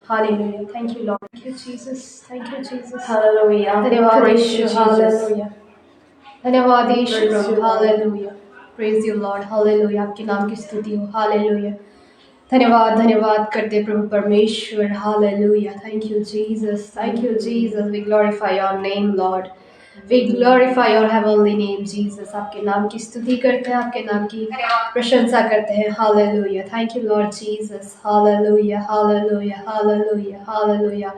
Hallelujah. Thank you, Lord. Thank you, Jesus. Thank you, Jesus. Hallelujah. धन्यवाद Praise Yeshu. you, Jesus. Hallelujah. धन्यवाद यीशु Praise Prabhu. you, Lord. Hallelujah. Praise you, Lord. Hallelujah. आपके नाम की स्तुति हो. Hallelujah. धन्यवाद धन्यवाद करते प्रभु परमेश्वर. Hallelujah. Thank you, Jesus. Thank you, Jesus. We glorify your name, Lord. We glorify your heavenly name, Jesus. आपके नाम की स्तुति करते हैं, आपके नाम की प्रशंसा करते हैं. Hallelujah. Thank you, Lord Jesus. Hallelujah. Hallelujah. Hallelujah. Hallelujah.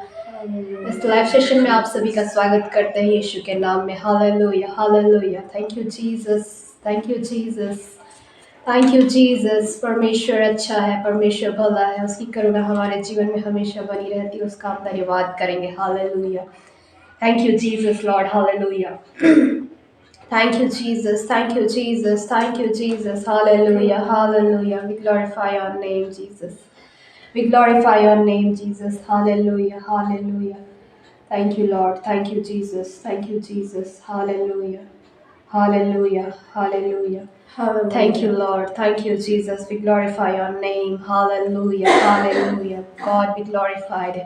इस लाइव सेशन में आप सभी का स्वागत करते हैं यीशु के नाम में. Hallelujah. Hallelujah. Thank you, Jesus. Thank you, Jesus. Thank you Jesus. परमेश्वर अच्छा है, परमेश्वर भला है, उसकी करुणा हमारे जीवन में हमेशा बनी रहती है. उसका हम धन्यवाद करेंगे. Hallelujah. Thank you Jesus lord. Hallelujah. Thank you Jesus. Thank you Jesus. Thank you Jesus. Hallelujah. Hallelujah. We glorify your name Jesus. We glorify your name Jesus. Hallelujah. Hallelujah. Thank you lord. Thank you Jesus. Thank you Jesus. Hallelujah. Hallelujah, hallelujah. Hallelujah. Thank you, Lord. Thank you, Jesus. We glorify your name. Hallelujah, hallelujah. God be glorified.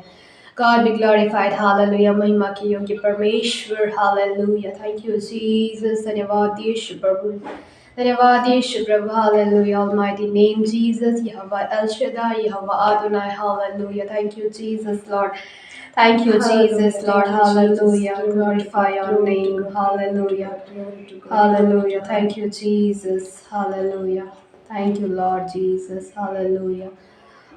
God be glorified. Hallelujah. महिमा की योग्य परमेश्वर. Hallelujah. Thank you, Jesus. धन्यवाद यीशु प्रभु. धन्यवाद यीशु प्रभु. Hallelujah. Almighty name Jesus. Yahweh El Shaddai. Yahweh Adonai. Hallelujah. Thank you, Jesus, Lord. Thank you, Jesus, Lord. Hallelujah. Glorify your name. Hallelujah. Hallelujah. Thank you, Jesus. Hallelujah. Thank you, Lord Jesus. Hallelujah.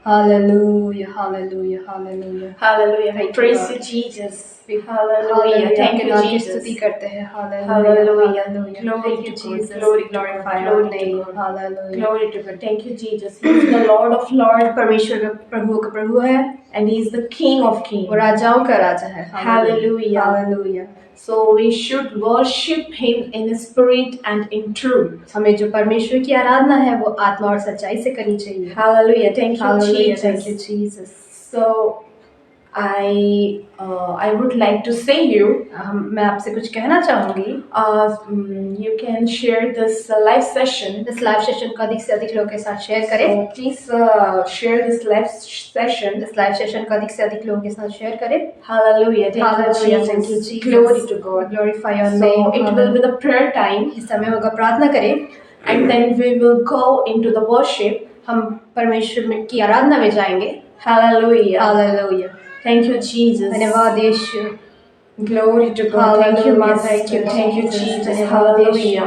Hallelujah. Hallelujah. Hallelujah. Hallelujah. Thank you, Praise Lord. you, Jesus. Hallelujah. Hallelujah. Thank you, आपकी Jesus. स्तुति करते हैं. Hallelujah. Hallelujah. Hallelujah. Glory Thank you, to God. Jesus. Glory We to God. glorify your Glory to name. God. Hallelujah. Glory to God. Thank you, Jesus. He is the Lord of Lords परमेश्वर का प्रभु का प्रभु है. and He is the King of वो Kings. राजाओं का राजा है. Hallelujah. Hallelujah. So we should worship Him in spirit and in truth. हमें जो परमेश्वर की आराधना है वो आत्मा और सच्चाई से करनी चाहिए. Hallelujah. Thank you, Hallelujah. Jesus. Thank you, Jesus. So I would like to say you. मैं आपसे कुछ कहना चाहूँगी. You can share this live session. इस लाइव सेशन को अधिक से अधिक लोगों के साथ शेयर करें. So please share this live session. इस लाइव सेशन को अधिक से अधिक लोगों के साथ शेयर करें. Hallelujah. Hallelujah. Thank Thank you, you, Jesus. Jesus. Glory to God. Glorify your So name. it will be the prayer time, इस समय होगा प्रार्थना करें. and then we will go into the worship. हम परमेश्वर की आराधना में जाएंगे. Hallelujah. Hallelujah. Thank you, Jesus. धन्यवाद यीशु. Glory to God. Thank you, Hallelujah. Master. Thank you, Jesus. धन्यवाद यीशु. Hallelujah.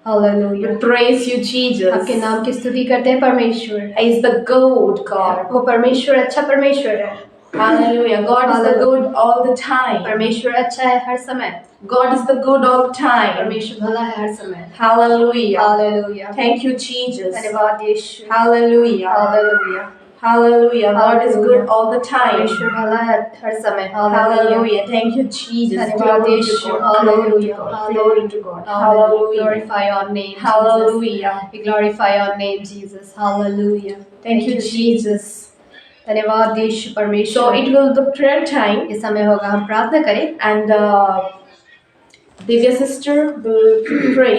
Hallelujah. We praise you, Jesus. आपके नाम की स्तुति करते हैं परमेश्वर. He is the good God. वो परमेश्वर अच्छा परमेश्वर है. Hallelujah. God is the good all the time. परमेश्वर अच्छा है हर समय. God is the good all the time. परमेश्वर भला है हर समय. Hallelujah. Hallelujah. Thank you, Jesus. धन्यवाद यीशु. Hallelujah. Hallelujah. Hallelujah. God is good all the time. परमेश्वर भला है हर समय. Hallelujah. Thank you, Jesus. धन्यवाद Glory to Yeshu. God. Glory to Hallelujah. God. Glory to God. Hallelujah. Hallelujah. Glorify your name, Jesus. Hallelujah. We glorify your name, Jesus. Hallelujah. Thank you, Jesus. धन्यवाद यीशु परमेश्वर. So it will be the prayer time, इस समय होगा हम प्रार्थना करें. and Divya sister will pray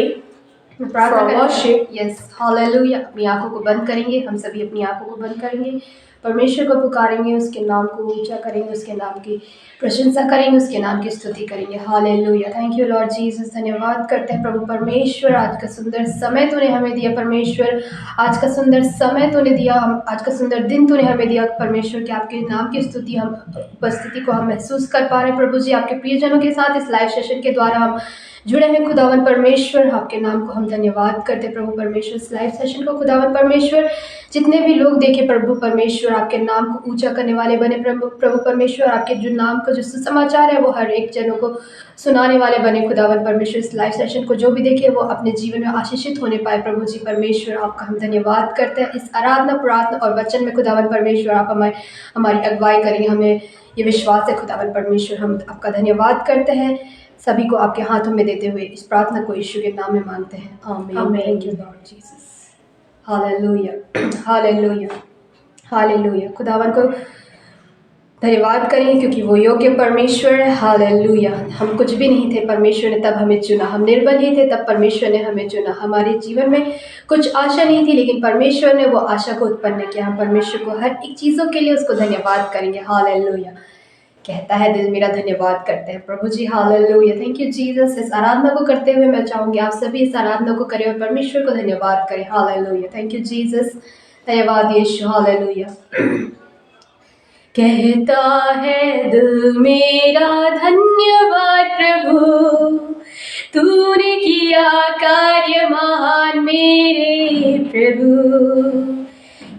प्रार्थना for करेंगे. worship. Yes, hallelujah. अपनी आंखों को बंद करेंगे. हम सभी अपनी आंखों को बंद करेंगे. परमेश्वर को पुकारेंगे, उसके नाम को ऊंचा करेंगे, उसके नाम की प्रशंसा करेंगे, उसके नाम की स्तुति करेंगे. Hallelujah. Thank you lord Jesus. धन्यवाद करते हैं प्रभु परमेश्वर. आज का सुंदर समय तूने हमें दिया परमेश्वर. आज का सुंदर समय तूने दिया. हम आज का सुंदर दिन तूने हमें दिया परमेश्वर कि आपके नाम की स्तुति हम उपस्थिति को हम महसूस कर पा रहे हैं प्रभु जी. आपके प्रियजनों के साथ इस लाइव सेशन के द्वारा हम जुड़े हैं खुदावन परमेश्वर. आपके नाम को हम धन्यवाद करते प्रभु परमेश्वर. इस लाइव सेशन को खुदावन परमेश्वर जितने भी लोग देखे प्रभु परमेश्वर आपके नाम को ऊंचा करने वाले बने प्रभु परमेश्वर. आपके जो नाम का जो सुसमाचार है वो हर एक जनों को सुनाने वाले बने खुदावन परमेश्वर. इस लाइव सेशन को जो भी देखे वो अपने जीवन में आशीषित होने पाए प्रभु जी परमेश्वर. आपका हम धन्यवाद करते हैं. इस आराधना प्रार्थना और वचन में खुदावन परमेश्वर आप हमारी अगुवाई करेंगे. हमें ये विश्वास है खुदावन परमेश्वर. हम आपका धन्यवाद करते हैं. सभी को आपके हाथों में देते हुए इस प्रार्थना को यीशु के नाम में मांगते हैं. आमीन. Thank you lord Jesus. Hallelujah. Hallelujah. Hallelujah. खुदावन को धन्यवाद करें क्योंकि वो योग्य परमेश्वर है। हालेलुया। हम कुछ भी नहीं थे, परमेश्वर ने तब हमें चुना। हम निर्बल ही थे, तब परमेश्वर ने हमें चुना। हमारे जीवन में कुछ आशा नहीं थी, लेकिन परमेश्वर ने वो आशा को उत्पन्न किया। हम परमेश्वर को हर एक चीज़ों के लिए उसको धन्यवाद करेंगे। हालेलुया। कहता है दिल मेरा धन्यवाद करते हैं प्रभु जी। हालेलुया। Thank you Jesus. इस आराधना को करते हुए मैं चाहूँगी आप सभी इस आराधना को करें और परमेश्वर को धन्यवाद करें। हालेलुया। Thank you Jesus. धन्यवाद यीशु। हालेलुया। कहता है दिल मेरा धन्यवाद प्रभु, तूने किया कार्य महान मेरे प्रभु।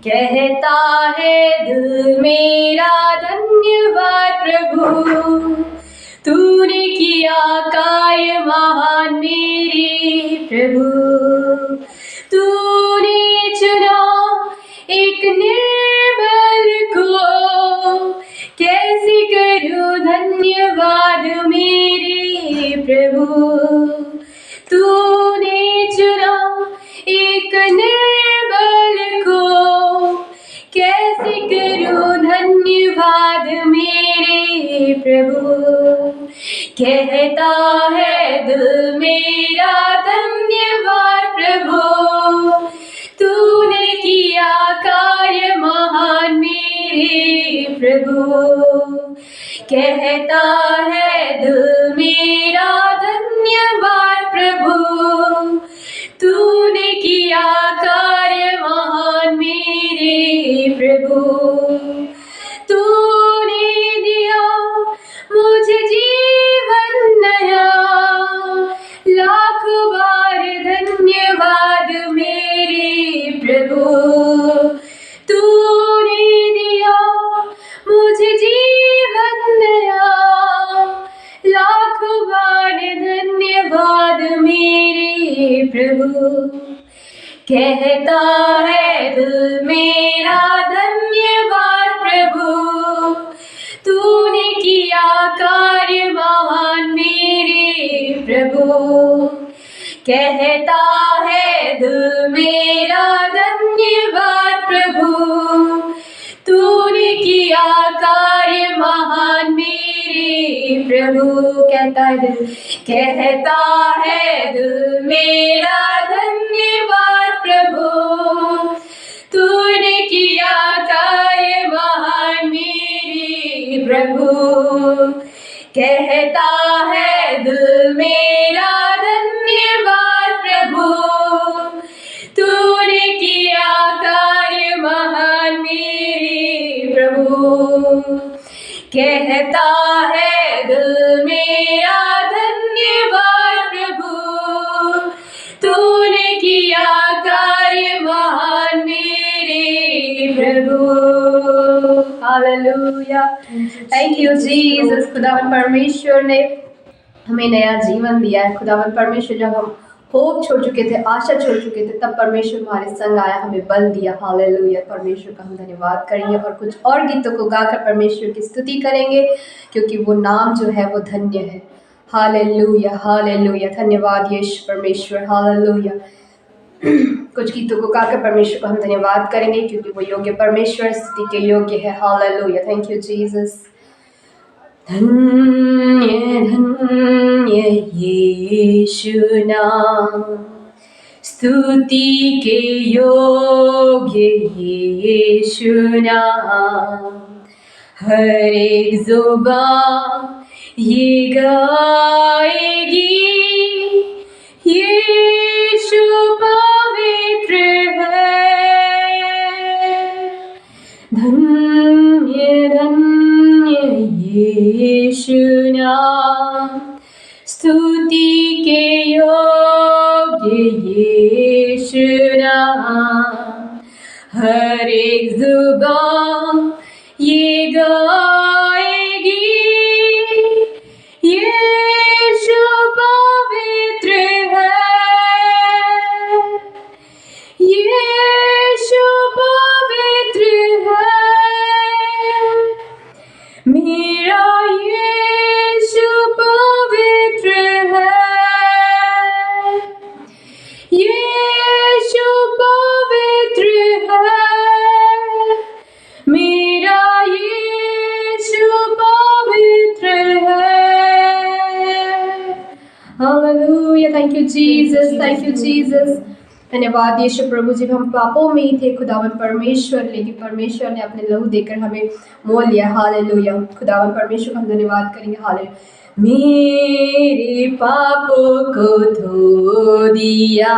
कहता है दिल मेरा धन्यवाद प्रभु, तूने किया कार्य महान मेरे प्रभु। तूने चुना एक निर्बल को, कैसे करूं धन्यवाद मेरे प्रभु। तूने चुना एक निर्बल को, कैसे करूं धन्यवाद मेरे प्रभु। कहता है दिल मेरा धन्यवाद प्रभु, तूने किया कार्य महान मेरे प्रभु। कहता है दिल मेरा धन्यवाद प्रभु, तूने किया कार्य महान मेरे प्रभु। तूने दिया मुझे जीवन नया, लाखों बार धन्यवाद मेरे प्रभु। तूने दिया मुझे जीवन नया, लाखों बार धन्यवाद मेरे प्रभु। कहता है दिल मेरा धन्यवाद प्रभु, तूने किया कार्य महान मेरे प्रभु। कहता है दिल मेरा धन्यवाद प्रभु, तूने किया कार्य महान मेरे प्रभु। कहता है दिल, कहता है दिल मेरा धन्यवाद प्रभु, तूने किया कार्य महान मेरे प्रभु। कहता है दिल मेरा धन्यवाद प्रभु, तूने किया कार्य महान मेरे प्रभु। कहता है दिल मेरा धन्यवाद प्रभु, तूने किया कार्य महान मेरे प्रभु। हालेलुया। Thank you Jesus. खुदावन परमेश्वर ने हमें नया जीवन दिया है। खुदावन परमेश्वर जब हम होप छोड़ चुके थे, आशा छोड़ चुके थे, तब परमेश्वर हमारे संग आया, हमें बल दिया। हालेलुया। परमेश्वर का हम धन्यवाद करेंगे और कुछ और गीतों को गाकर परमेश्वर की स्तुति करेंगे, क्योंकि वो नाम जो है वो धन्य है। हालेलुया। हालेलुया। धन्यवाद यीशु परमेश्वर। हालेलुया। कुछ गीतों को गाकर परमेश्वर को हम धन्यवाद करेंगे, क्योंकि वो योग्य परमेश्वर स्तुति के योग्य है। हालेलुया। Thank you Jesus. धन्य धन्य यीशु नाम, स्तुति के योग्य यीशु नाम। हर एक जुबान ये गाएगी, यीशु पवित्र है। धन्य धन्य यीशु नाम, स्तुति के योग्य यीशु नाम। हर एक जुबान ये गाएगी, यीशु पवित्र है, यीशु पवित्र है। मेरा यीशु पवित्र है, यीशु पवित्र है। मेरा thank you Jesus, thank you Jesus. धन्यवाद यीशु प्रभु, जब हम पापों में ही थे खुदावन परमेश्वर, लेकिन परमेश्वर ने अपने लहू देकर हमें मोल लिया। हालेलुया। खुदावन परमेश्वर का हम धन्यवाद करेंगे। हालेलुया। मेरे पापों को धो दिया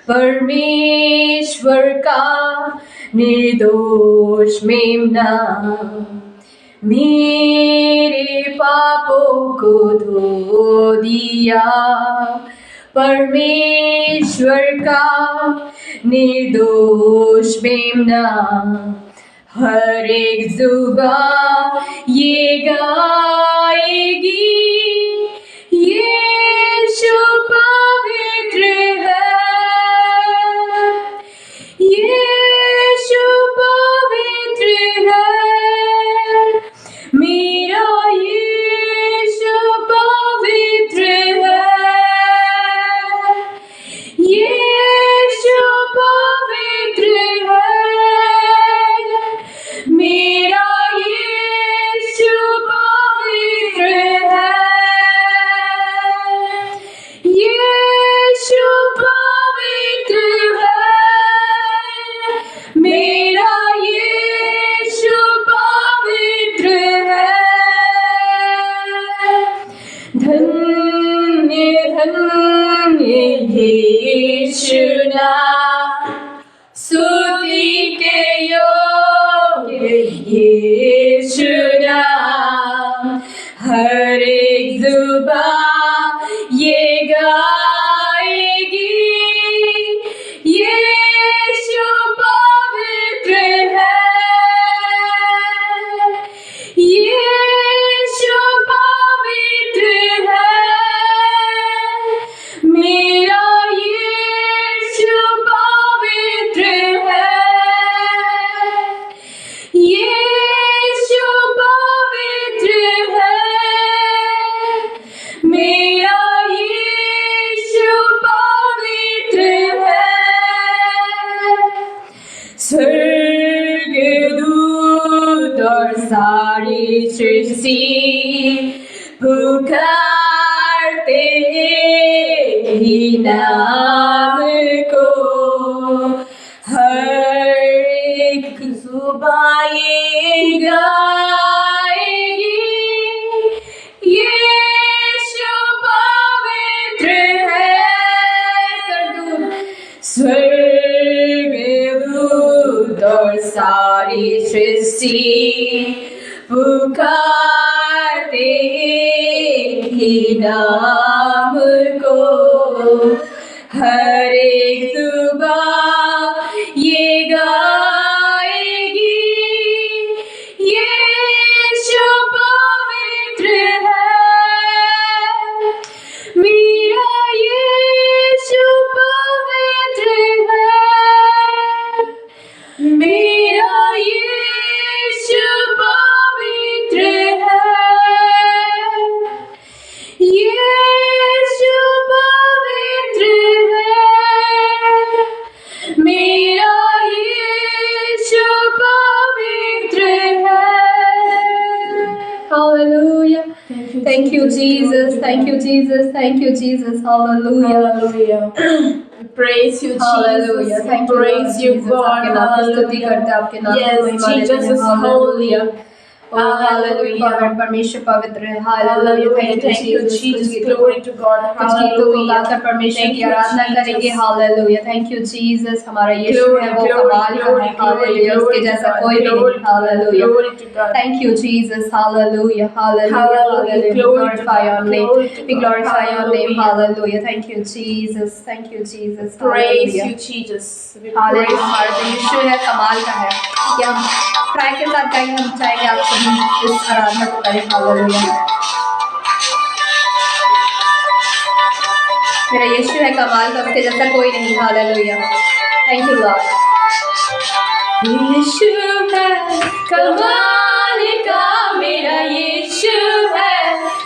परमेश्वर का निर्दोष मेमना, मेरे पापों को धो दिया परमेश्वर का निर्दोष मेमना। हर एक जुबान ये गाएगी, यीशु पवित्र है, यीशु पवित्र है, मेरा यीशु पवित्र है, यीशु पवित्र है, मेरा यीशु पवित्र है, यीशु पवित्र है, मेरा यीशु पवित्र है। धन्य धन्य यीशु नाम, स्तुति के योग्य यीशु नाम। हर एक जुबान ये गाएगी, यीशु पवित्र है, यीशु पवित्र है, मेरा यीशु पवित्र है, यीशु पवित्र है, मेरा यीशु पवित्र है। स्वर्गदूत और सारी सृष्टि पुकारते ही नाम को, हर एक जुबान ये गाएगी, यीशु पवित्र है। स्वर्गदूत और सारी सृष्टि पुकारते ही नाम को, हर एक जुबान ये गाएगी, यीशु पवित्र है, मेरा यीशु पवित्र है, मेरा यीशु पवित्र है, यीशु पवित्र है, मेरा यीशु पवित्र है। Hallelujah. Thank you Jesus. Thank you Jesus. Thank you Jesus. Hallelujah. Hallelujah. We praise you, Hallelujah. Jesus. We Thank you, praise you, Jesus. God. आपके नाम की स्तुति करते हैं, आपके नाम को Yes, महिमा देते Jesus हैं। is holy. Hallelujah. Oh, hallelujah. पवित्र परमेश्वर पवित्र है। Hallelujah. Hallelujah. Thank you, कुछ Jesus. गीतों को Glory to God. कुछ गीतों को Hallelujah. गाकर परमेश्वर Thank की you, आराधना Jesus. करेंगे। Hallelujah. Thank you Jesus. हमारा यीशु Glory, है वो glory, कमाल का glory, है। glory, Hallelujah. उसके glory to जैसा God. कोई भी Glory नहीं। to God. Hallelujah. Glory to God. Thank you Jesus. Hallelujah. Hallelujah. Hallelujah. Hallelujah. We Glory to glorify God. your name. Glory to We God. glorify your name. Hallelujah. Hallelujah. Thank you Jesus. Thank you Jesus. Praise Hallelujah. you, Jesus. We hallelujah. praise हमारा जो यीशु है कमाल का है। कि हम try के साथ गाएंगे, हम चाहेंगे आप सभी इस आराधना को करें। हालेलुया। मेरा यीशु है कमाल का, उसके जैसा कोई नहीं। हालेलुया। Thank you Lord. यीशु है कमाल का, मेरा यीशु है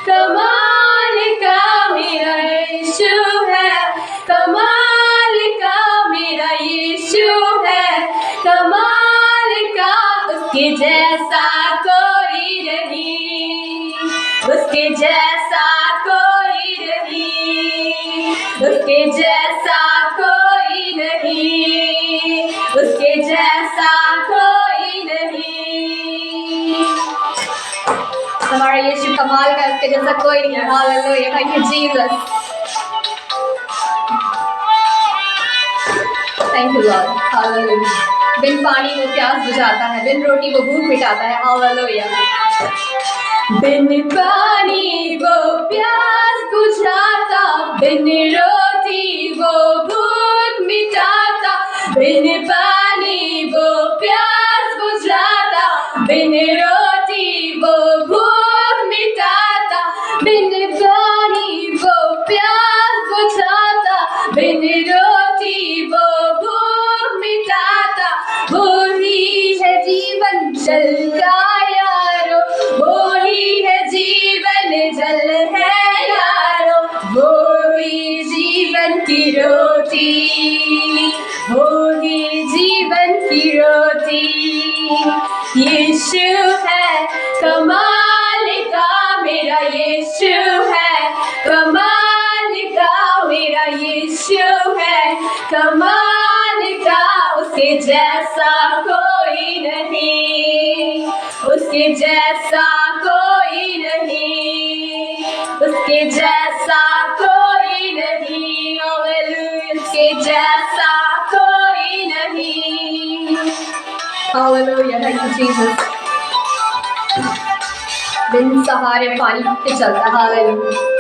कमाल का, मेरा यीशु है कमाल का, मेरा यीशु है कमाल का, उसके जैसा कोई नहीं, उसके जैसा कोई नहीं। उसके जैसा कोई नहीं, उसके जैसा कोई नहीं। हमारा यीशु कमाल का, उसके जैसा कोई नहीं है। Hallelujah, thank you Jesus, thank you Lord. Hallelujah. बिन पानी वो प्यास बुझाता है, बिन रोटी वो भूख मिटाता है। हालेलुया। बिन पानी वो प्यास बुझाता, बिन रोटी वो भूख मिटाता, बिन पानी वो प्यास बुझाता, बिन रोटी वो भूख मिटाता, बिन पानी वो प्यास बुझाता, बिन रोटी वो भूख मिटाता। वो ही है जीवन जल का यारो, वो ही है जीवन जल है यारो, वो ही जीवन की रोटी, वो ही जीवन की रोटी। यीशु है कमाल का, मेरा यीशु है कमाल का, मेरा यीशु है कमाल का। उसके जैसा कोई नहीं, उसके जैसा कोई नहीं, उसके जैसा कोई नहीं। हालेलुया, उसके जैसा कोई नहीं। Hallelujah, thank you Jesus. बिन सहारे पानी पे चलता। हालेलुया।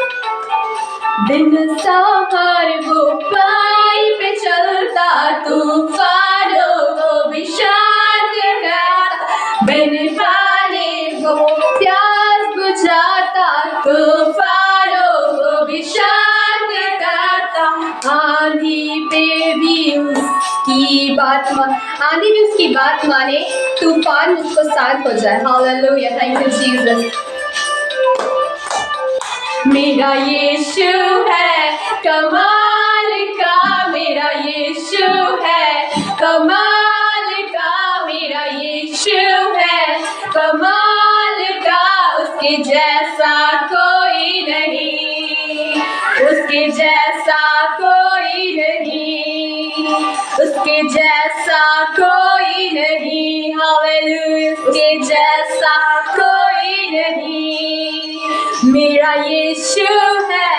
बिन सहारे वो पानी पे चलता, तूफानों को भी शांत करता, बिन पानी वो प्यास बुझाता, तूफानों को भी शांत करता। आंधी पे भी उसकी बात आंधी भी उसकी बात माने, तूफान उसको शांत हो जाए। Hallelujah, thank you Jesus. मेरा यीशु है कमाल का, मेरा यीशु है कमाल का, मेरा यीशु है कमाल का। उसके जैसा कोई नहीं, उसके जैसा कोई नहीं, उसके जैसा कोई नहीं। हालेलुया, उसके जैसा कोई नहीं। मेरा यीशु है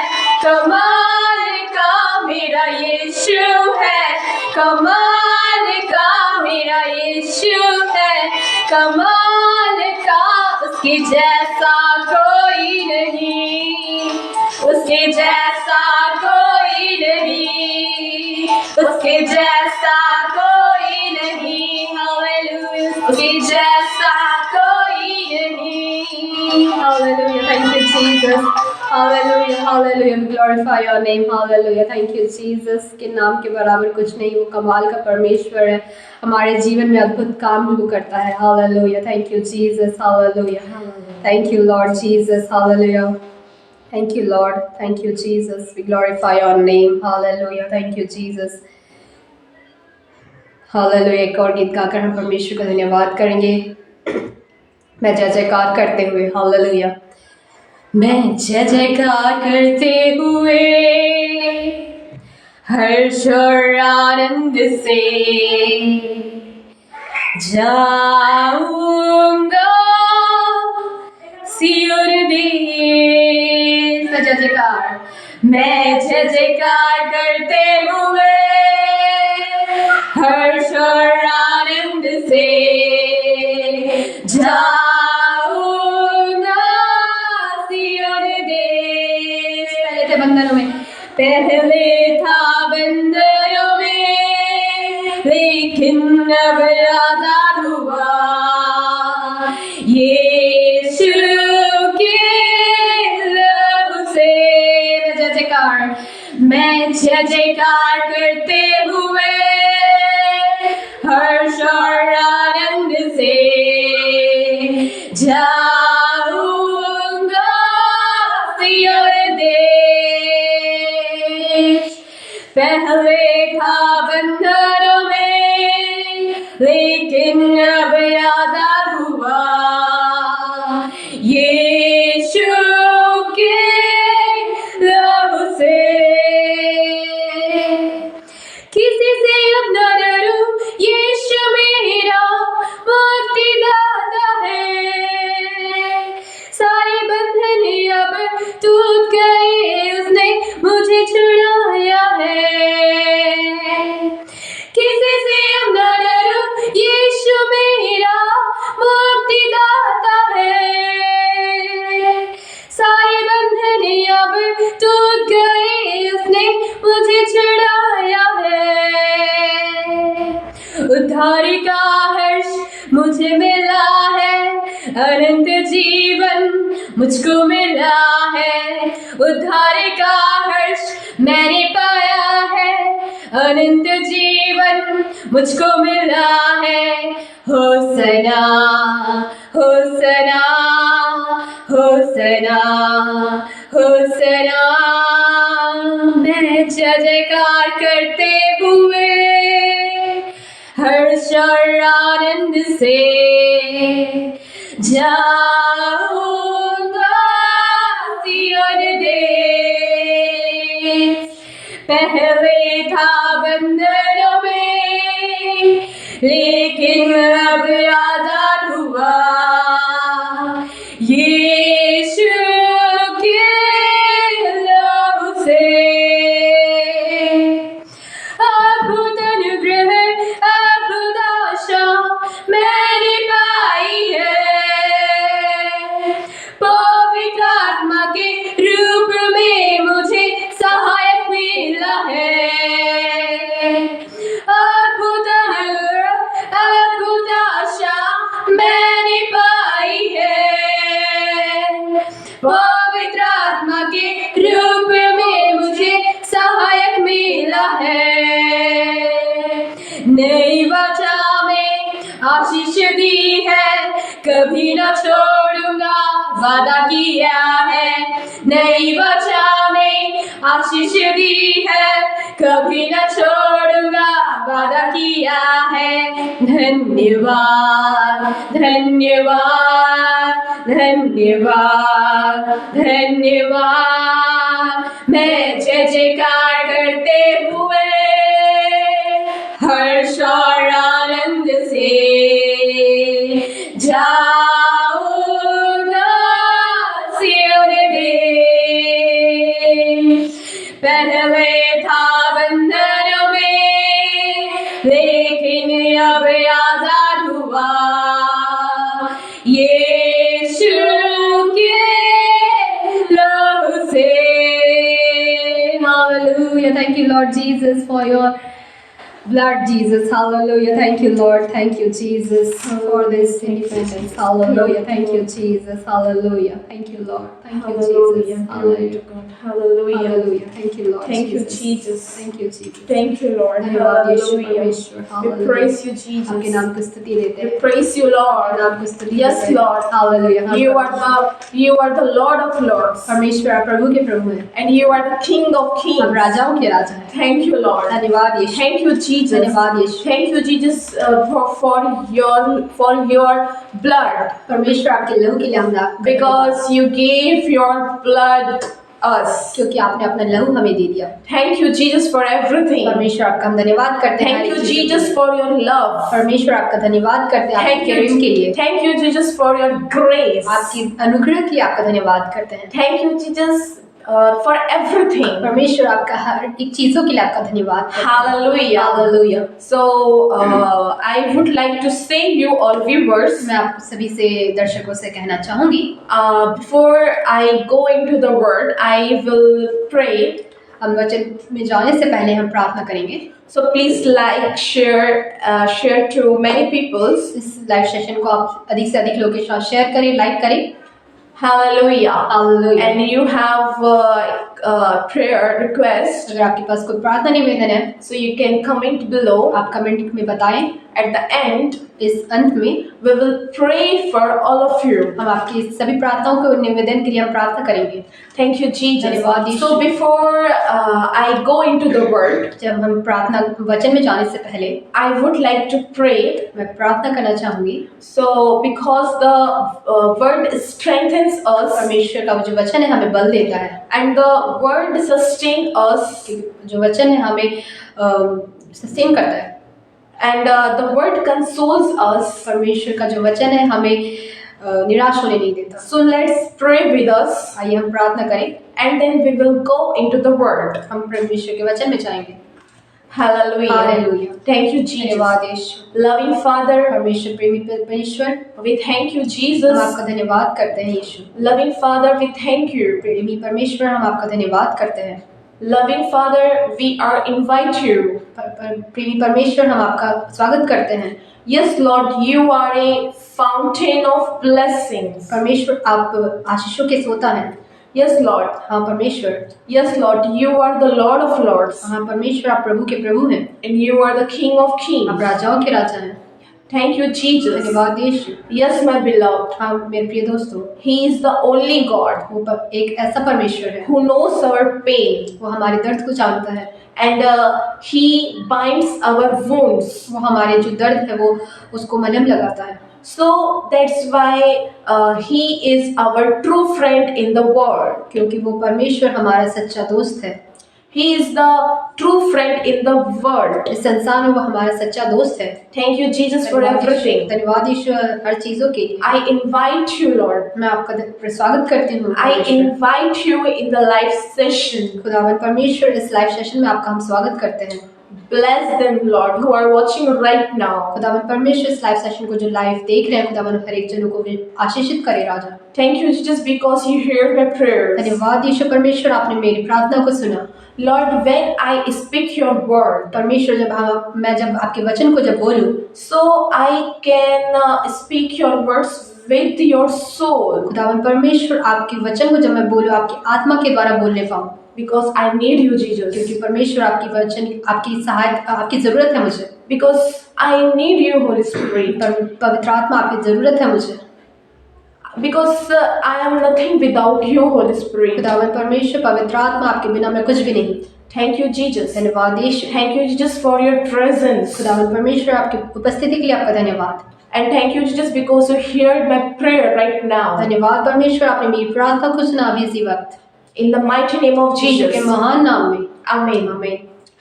कमाल का, मेरा यीशु है कमाल का, मेरा यीशु है कमाल का। उसके जैसा कोई नहीं, उसके जैसा कोई नहीं, उसके जैसा कोई नहीं। हालेलुया, उसके जैसा कोई नहीं। Hallelujah, thank you Jesus. Hallelujah, hallelujah, glorify your name. Hallelujah, thank you Jesus. के नाम के बराबर कुछ नहीं, वो कमाल का परमेश्वर है, हमारे जीवन में अद्भुत काम जो करता है। Hallelujah, thank you Jesus. Hallelujah, thank you lord Jesus. Hallelujah, thank you lord, thank you Jesus. We glorify your name. Hallelujah, thank you Jesus. Hallelujah, एक और गीत गाकर हम परमेश्वर का धन्यवाद करेंगे, मैं जय जयकार करते हुए। हालेलुया। मैं जय जयकार करते हुए हर्ष और आनंद से जाऊंगा सियोन देश। मैं जय जयकार, मैं जय जयकार करते हुए हर्ष और आनंद से जाऊंगा सियोन देश। पहले थे बंधनों में, पहले था बंधनों में, लेकिन अब आजाद हुआ यीशु के लहू से। मैं जय जयकार, मैं जय जयकार करते हुए हर्ष और आनंद से जाऊंगा सियोन देश। पहले था बंधनों में, लेकिन अब आजाद हुआ यीशु के लहू से। अनंत जीवन मुझको मिला है, उद्धार का हर्ष मैंने पाया है। अनंत जीवन मुझको मिला है, होसना होसना होसना होसना। मैं जय जयकार करते हुए हर्ष और आनंद से जाऊंगा सियोन देश। पहले था बंधनों में, लेकिन अब आजाद हुआ यीशु के लहू से। अद्भुत अनुग्रह अद्भुत आशा मैंने पाई है, पवित्र आत्मा के रूप में मुझे सहायक मिला है। अद्भुत अनुग्रह अद्भुत आशा मैंने पाई है, पवित्र आत्मा के रूप में मुझे सहायक मिला है। नई वाचा में आशीष दी है, कभी न छोड़ूंगा वादा किया है। नई वाचा में आशीष दी है, कभी न छोड़ूंगा वादा किया है। धन्यवाद धन्यवाद धन्यवाद धन्यवाद। मैं जय जयकार करते हुए हर्ष और आनंद से जाऊंगा सियोन देश। पहले था बंधनों में, लेकिन अब आजाद हुआ यीशु के लहू से। Hallelujah. Thank you, Lord Jesus, for your blood, Jesus. Hallelujah. Thank you, Lord. Thank you, Jesus, for this independence. Hallelujah. Thank you, Jesus. Hallelujah. Thank you, Lord. Thank you, Hallelujah. Jesus. Glory to God. Hallelujah. Hallelujah. Thank you, Lord. Thank you, Jesus. Thank you, Jesus. Thank you, Lord. धन्यवाद यीशु Hallelujah. परमेश्वर। We Hallelujah. praise you, आपके Jesus. नाम की स्तुति देते We हैं। praise you, आपके Lord. नाम की स्तुति Yes, देते हैं। Lord. Hallelujah। You are the Lord of Lords, परमेश्वर आप प्रभु के प्रभु हैं, and you are the King of आप Kings. राजाओं के राजा हैं। Thank you, Lord. धन्यवाद यीशु। Thank you, Jesus. धन्यवाद यीशु। Thank you, Jesus, for your blood, परमेश्वर आपके लहू के लिए हम आपका because you gave your blood us. क्योंकि आपने अपना लहू हमें दे दिया। Thank you, Jesus, for everything. परमेश्वर आपका हम धन्यवाद करते हैं। Thank you, हर चीज़ के Jesus, लिए। for your love. परमेश्वर आपका धन्यवाद करते हैं Thank आपके प्रेम के लिए। you, thank you, Jesus, for your grace. आपकी अनुग्रह के लिए आपका धन्यवाद करते हैं। Thank you, Jesus, for everything. परमेश्वर आपका हर एक चीजों के लिए आपका धन्यवाद करते हैं। Hallelujah. Hallelujah। So, I would like to say you all viewers, मैं आप सभी से दर्शकों से कहना चाहूंगी, before I go into the word, I will pray. हम वचन में जाने से पहले हम प्रार्थना करेंगे। So please like, share to many people. इस लाइव सेशन को आप अधिक से अधिक लोगों के साथ शेयर करें, लाइक करें। Hallelujah. Hallelujah। And you have prayer request, अगर आपके पास कोई प्रार्थना निवेदन है, so you can comment below. आप कमेंट में बताएं। At the end, इस अंत में we will pray for all of you. हम आपकी सभी प्रार्थनाओं को निवेदन के लिए हम प्रार्थना करेंगे। Thank you, Jesus. धन्यवाद यीशु। So before I go into the word, जब हम प्रार्थना वचन में जाने से पहले I would like to pray. मैं प्रार्थना करना चाहूंगी। So because the word strengthens us परमेश्वर का जो वचन है हमें बल देता है, and the word sustains us, जो वचन है हमें सस्टेन करता है, and the word consoles us. परमेश्वर का जो वचन है हमें निराश होने नहीं देता। So let's pray with us, आइए हम प्रार्थना करें, and then we will go into the word. हम परमेश्वर के वचन में जाएंगे। Hallelujah. Hallelujah। Thank you, Jesus. धन्यवाद यीशु। Loving Father, परमेश्वर प्रेमी परमेश्वर, we thank you, हम Jesus. आपका धन्यवाद करते हैं यीशु। Loving Father, we thank you. प्रेमी परमेश्वर, हम आपका धन्यवाद करते हैं। Loving Father, we invite you. प्रेमी परमेश्वर, हम आपका स्वागत करते हैं। Yes, Lord, you are a fountain of blessings. परमेश्वर आप आशीषों के सोता है। Yes, Lord. हाँ परमेश्वर। Yes, Lord, you are the Lord of Lords, हाँ परमेश्वर, आप प्रभु के प्रभु हैं, and you are the King of आप Kings. राजाओं के राजा हैं। Thank you, Jesus. धन्यवाद यीशु। Yes, my beloved. हाँ मेरे प्रिय दोस्तों, He is the only God एक ऐसा परमेश्वर है, who knows our pain, वो हमारे दर्द को जानता है, and He binds our wounds. वो हमारे जो दर्द है वो उसको मलहम लगाता है। So that's why He is our true friend in the world. क्योंकि वो परमेश्वर हमारा सच्चा दोस्त है। He is the true friend in the world. इस संसार में वो हमारा सच्चा दोस्त है। Thank you, Jesus, for everything. धन्यवाद यीशु हर चीजों के लिए। I invite you, Lord. मैं आपका स्वागत करती हूँ। I invite you in the live session. खुदावन परमेश्वर, इस लाइव सेशन में आपका हम स्वागत करते हैं। Bless them, Lord, who are watching right now. खुदावन परमेश्वर, इस लाइव सेशन को जो लाइव देख रहे हैं, खुदावन हर एक जनों को भी आशीषित करे राजा। Thank you, Jesus, because you heard my prayers. धन्यवाद यीशु परमेश्वर, आपने मेरी प्रार्थना को सुना। Lord, when I speak your word, परमेश्वर मैं जब आपके वचन को जब बोलूं, so I can speak your words with your soul, खुदावन परमेश्वर आपके वचन को जब मैं बोलूं, आपकी आत्मा के द्वारा बोलने पाऊं, because I need you, Jesus. क्योंकि परमेश्वर आपकी वचन, आपकी सहायता, आपकी जरूरत है मुझे। Because I need you, Holy Spirit. पवित्र आत्मा, आपकी जरूरत है मुझे। Because I am nothing without you, Holy Spirit. खुदावन परमेश्वर, पवित्र आत्मा, आपके बिना मैं कुछ भी नहीं। Thank you, Jesus. धन्यवाद यीशु। Thank you, Jesus, for your presence. खुदावन परमेश्वर, आपकी उपस्थिति के लिए आपका धन्यवाद। And thank you, Jesus, because you heard my prayer right now. धन्यवाद परमेश्वर, आपने मेरी प्रार्थना को सुना अभी इसी वक्त। In the mighty name of यीशु के Jesus. महान नाम में Amen. आमीन।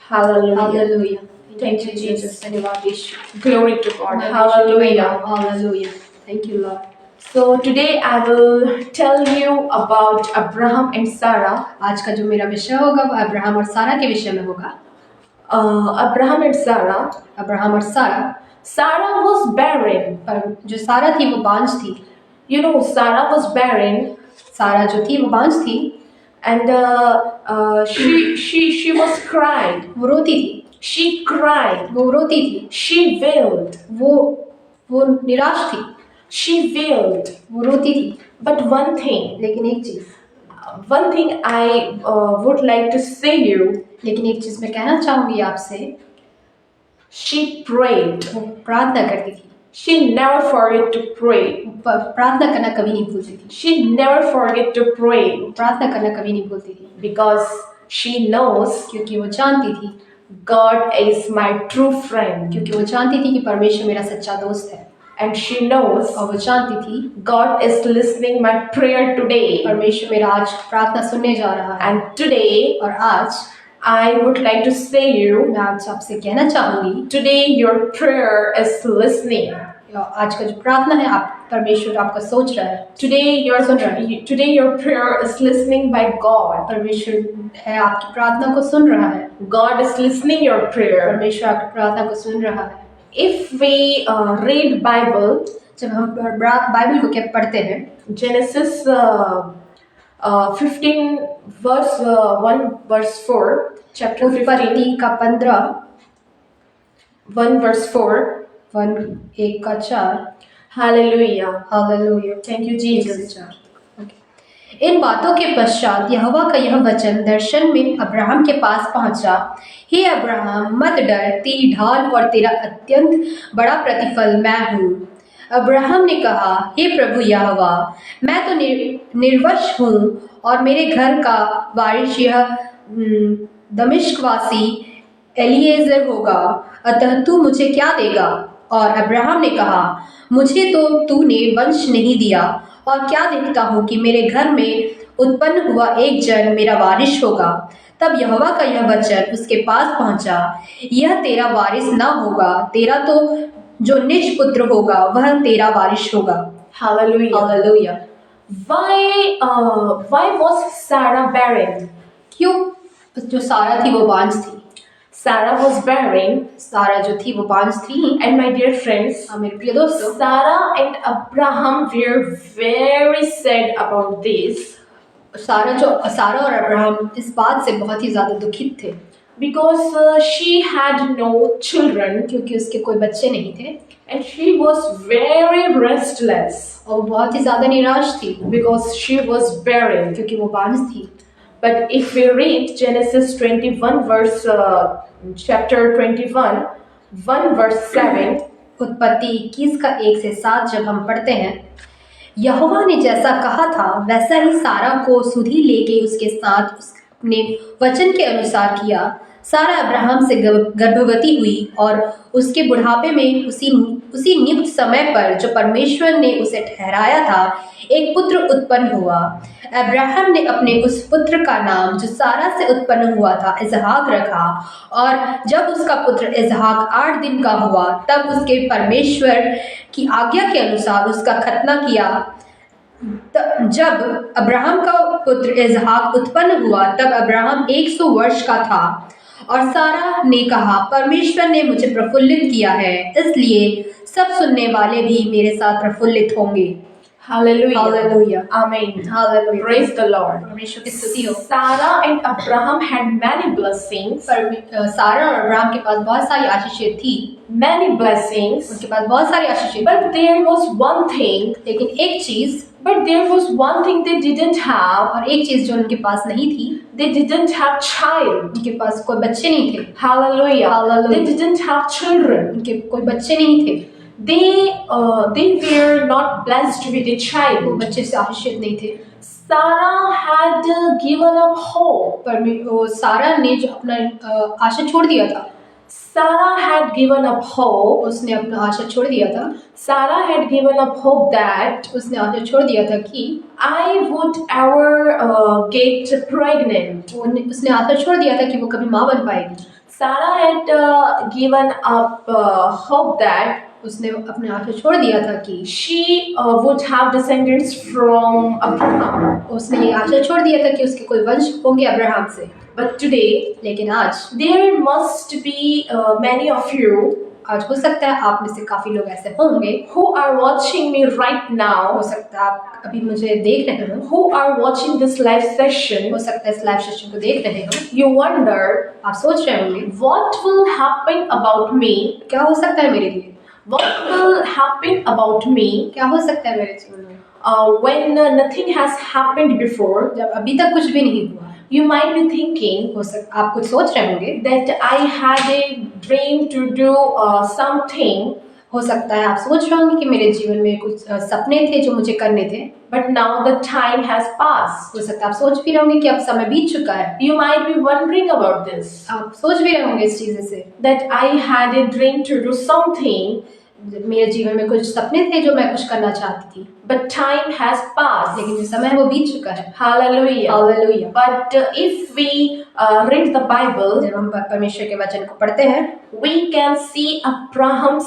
Hallelujah. Hallelujah. Thank you, Jesus. धन्यवाद यीशु। Glory to God. Hallelujah. Hallelujah. Thank you Lord. So today I will tell you about Abraham and Sarah. आज का जो मेरा विषय होगा वो अब्राहम और सारा के विषय में होगा। Abraham and Sarah. अब्राहम और सारा। Sarah was barren. पर जो सारा थी वो बांझ थी। You know, Sarah was barren, सारा जो थी वो बांझ थी, and she was cried. वो रोती थी, She cried. वो रोती थी, She wailed. वो निराश थी, She wailed. वो रोती थी। But one thing I would like to say you. लेकिन एक चीज मैं कहना चाहूंगी आपसे, She prayed. वो प्रार्थना करती थी। She never forget to pray. प्रार्थना करना कभी नहीं भूलती थी। She never forget to pray प्रार्थना करना कभी नहीं भूलती थी, because she knows क्योंकि वो जानती थी, God is my true friend, क्योंकि वो जानती थी कि परमेश्वर मेरा सच्चा दोस्त है, and she knows और वो जानती थी God is listening my prayer today. परमेश्वर मेरा आज प्रार्थना सुनने जा रहा है। And today और आज I would like to say you, मैं आज आपसे कहना चाहूंगी, today your prayer is listening. आज का जो प्रार्थना है, आप परमेश्वर आपका सोच रहा है। Today your prayer is listening by God. परमेश्वर है आपकी प्रार्थना को सुन रहा है। God is listening your prayer. परमेश्वर आपकी प्रार्थना को सुन रहा है। If we read Bible, जब हम बाइबल को क्या पढ़ते हैं, Genesis 15 verse 1 verse 4, chapter 15 उत्पत्ति का 15 1 verse 4. 1:4। Hallelujah. Hallelujah. Thank you, Jesus. इन बातों के पश्चात यहोवा का यह वचन दर्शन में अब्राहम के पास पहुंचा, हे अब्राहम मत डर, तेरी ढाल और तेरा अत्यंत बड़ा प्रतिफल मैं हूँ। अब्राहम ने कहा, हे प्रभु यहोवा, मैं तो निर्वंश हूँ और मेरे घर का वारिस यह दमिश्कवासी एलिएजर होगा, अतः तू मुझे क्या देगा? और अब्राहम ने कहा, मुझे तो तूने वंश नहीं दिया, और क्या देखता हूँ कि मेरे घर में उत्पन्न हुआ एक जन मेरा वारिस होगा। तब यहोवा का यह वचन उसके पास पहुंचा, यह तेरा वारिस न होगा, तेरा तो जो निज पुत्र होगा वह तेरा वारिस होगा। Hallelujah. Hallelujah. Why was Sarah barren? क्यों जो सारा थी वो बांझ थी? Sarah was barren, सारा जो थी वो बांझ थी। and my dear friends, मेरे प्रिय दोस्तों, Sarah and Abraham were very sad about this. सारा और अब्राहम इस बात से बहुत ही ज्यादा दुखित थे। because she had no children क्योंकि उसके कोई बच्चे नहीं थे and she was very restless और वो बहुत ही ज्यादा निराश थी because she was barren. क्योंकि वो बांझ थी। But if we read Genesis 21 verse chapter 21 1 verse 7, उत्पत्ति 21 का 1 से 7 जब हम पढ़ते हैं, यहोवा ने जैसा कहा था वैसा ही सारा को सुधि लेके उसके साथ उसने वचन के अनुसार किया। सारा अब्राहम से गर्भवती हुई और उसके बुढ़ापे में उसी नियुक्त समय पर जो परमेश्वर ने उसे ठहराया था एक पुत्र उत्पन्न हुआ। अब्राहम ने अपने उस पुत्र का नाम जो सारा से उत्पन्न हुआ था इसहाक रखा, और जब उसका पुत्र इसहाक 8 दिन का हुआ तब उसके परमेश्वर की आज्ञा के अनुसार उसका खतना किया। जब अब्राहम का पुत्र इसहाक उत्पन्न हुआ तब अब्राहम 100 वर्ष का था और सारा ने कहा परमेश्वर ने मुझे प्रफुल्लित किया है, इसलिए सब सुनने वाले भी मेरे साथ प्रफुल्लित होंगे। hallelujah, Hallelujah. amen, Hallelujah. praise the Lord. परमेश्वर की स्तुति हो। Sarah and Abraham had many blessings, सारा और अब्राहम के पास बहुत सारी आशीषें थी, many blessings, उनके पास बहुत सारी आशीषें थी, but there was one thing, लेकिन एक चीज they didn't have. और एक चीज जो उनके पास नहीं थी, They didn't have child. उनके पास कोई बच्चे नहीं थे। Hallelujah. Hallelujah. They didn't have children. उनके कोई बच्चे नहीं थे, They were not blessed with a वो child. बच्चे से आशीषित नहीं थे। Sarah had given up hope. पर वो सारा ने जो अपना आशा छोड़ दिया था, Sarah had given up hope. उसने अपना आशा छोड़ दिया था, Sarah had given up hope that उसने आशा छोड़ दिया था कि I would ever get pregnant. उसने आशा छोड़ दिया था कि वो कभी माँ बन पाएगी। Sarah had given up hope that उसने अपने आशा छोड़ दिया था कि she would have descendants from Abraham. उसने ये आशा छोड़ दिया था कि उसके कोई वंश होंगे अब्राहम से। But today, लेकिन आज there must be many of you आज हो सकता है आप में से काफी लोग ऐसे होंगे, who are watching me right हो now, सकता है आप अभी मुझे देख रहे हो, who are watching this live session. हो सकता है इस लाइव सेशन को देख रहे हो, You wonder आप सोच रहे होंगे what will happen about me, क्या हो सकता है मेरे लिए, what will happen about me क्या हो सकता है मेरे जीवन में when nothing has happened before. जब अभी तक कुछ भी नहीं हुआ। You might be thinking हो सकता आप कुछ सोच रहे होंगे, that I had a dream to do something, हो सकता है आप सोच रहे होंगे कि मेरे जीवन में कुछ सपने थे जो मुझे करने थे, but now the time has passed. हो सकता है आप सोच भी रहे होंगे कि अब समय बीत चुका है। You might be wondering about this, आप सोच भी रहे होंगे इस चीज़ से, that I had a dream to do something, मेरे जीवन में कुछ सपने थे जो मैं कुछ करना चाहती थी, but time has passed. लेकिन जो समय है वो बीत चुका है। Hallelujah. Hallelujah. But if we read the Bible, जब हम परमेश्वर के वचन को पढ़ते हैं, we can see Abraham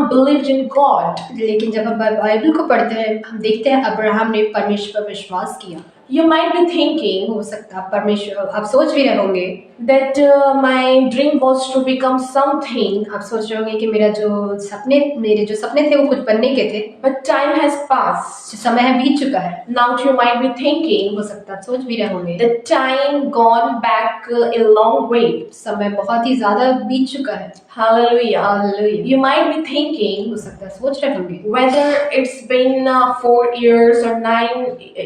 believed in God. लेकिन जब हम बाइबल को पढ़ते हैं हम देखते हैं अब्राहम ने परमेश्वर पर विश्वास किया। You might be thinking हो सकता है परमेश्वर आप सोच भी रहे होंगे that my dream was to become something, आप सोच रहे होंगे कि मेरे जो सपने थे वो कुछ बनने के थे, but time has passed. जो समय है बीत चुका है। Now you might be thinking हो सकता है आप सोच भी रहे होंगे the time gone back a long way. समय बहुत ही ज्यादा बीत चुका है। Hallelujah. Hallelujah. You might be thinking हो सकता है सोच रहे होंगे whether it's been 4 years or 9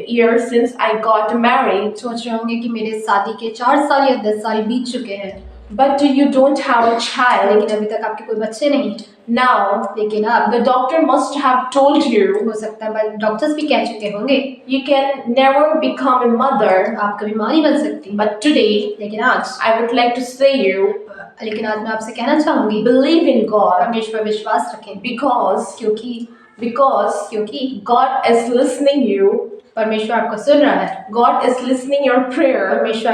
years since I got married, सोच रहे होंगे कि मेरे शादी के 4 साल या 10 साल बीत चुके हैं, but you don't have a child. लेकिन अभी तक आपके कोई बच्चे नहीं हैं। Now, लेकिन अब the doctor must have told you हो सकता है डॉक्टर्स भी कह चुके होंगे you can never become a mother. आप कभी माँ नहीं बन सकती, But today, लेकिन आज I would like to say you लेकिन आज मैं आपसे कहना चाहूंगी believe in God, परमेश्वर पर विश्वास रखें, because क्योंकि God is listening you. परमेश्वर आपको सुन रहा है, God is listening your prayer. परमेश्वर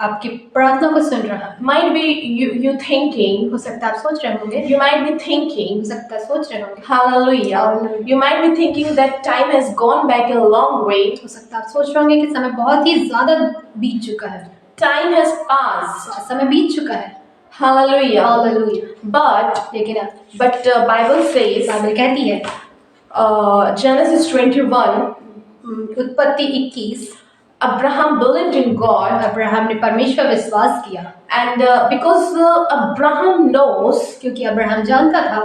आपकी प्रार्थना को सुन रहा है। Might be you thinking, हो सकता है आप सोच रहे होंगे, you might be thinking, हो सकता है सोच रहे होंगे, hallelujah. Hallelujah. You might be thinking that time has gone back a long way. हो सकता है आप सोच रहे होंगे कि समय बहुत ही ज्यादा बीत चुका है, Time has passed. समय बीत चुका है। Hallelujah. हालेलुया। But लेकिन Bible says, बाइबल कहती है Genesis 21, उत्पत्ति 21 Abraham believed in God, Abraham ने परमेश्वर विश्वास किया, and because Abraham knows क्योंकि अब्राहम जानता था,